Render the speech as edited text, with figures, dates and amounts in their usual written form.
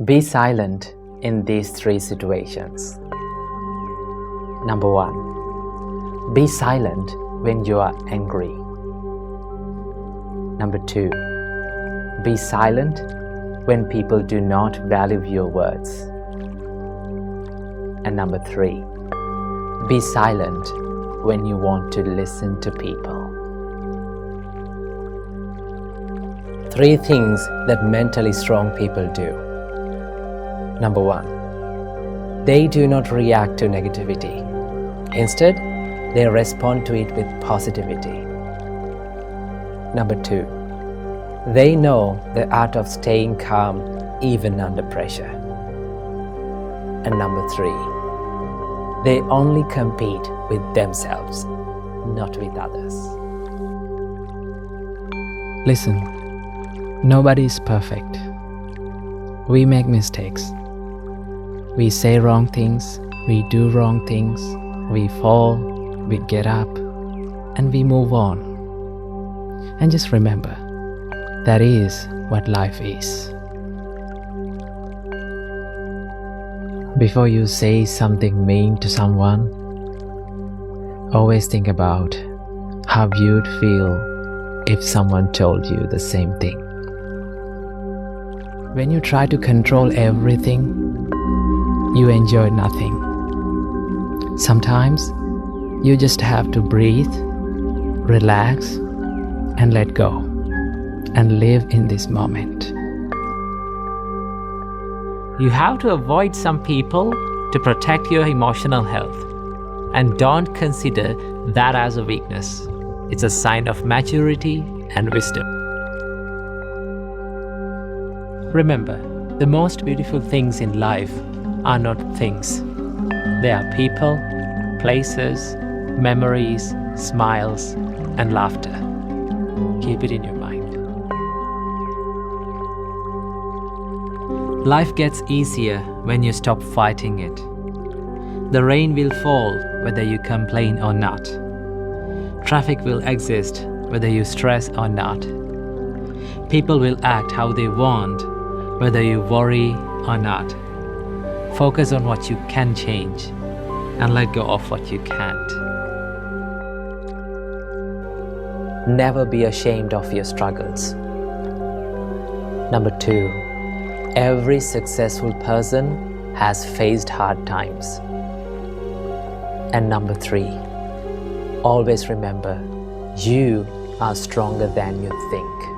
Be silent in these three situations. Number 1. Be silent when you are angry. Number 2. Be silent when people do not value your words. And number 3. Be silent when you want to listen to people. 3 things that mentally strong people do. Number 1. They do not react to negativity. Instead, they respond to it with positivity. Number 2. They know the art of staying calm even under pressure. And number 3. They only compete with themselves, not with others. Listen, nobody is perfect. We make mistakes. We say wrong things, we do wrong things, we fall, we get up, and we move on. And just remember, that is what life is. Before you say something mean to someone, always think about how you'd feel if someone told you the same thing. When you try to control everything, you enjoy nothing. Sometimes you just have to breathe, relax, and let go, and live in this moment. You have to avoid some people to protect your emotional health, and don't consider that as a weakness. It's a sign of maturity and wisdom. Remember, the most beautiful things in life are not things. They are people, places, memories, smiles, and laughter. Keep it in your mind. Life gets easier when you stop fighting it. The rain will fall whether you complain or not. Traffic will exist whether you stress or not. People will act how they want whether you worry or not. Focus on what you can change and let go of what you can't. Never be ashamed of your struggles. Number 2. Every successful person has faced hard times. And number 3. Always remember, you are stronger than you think.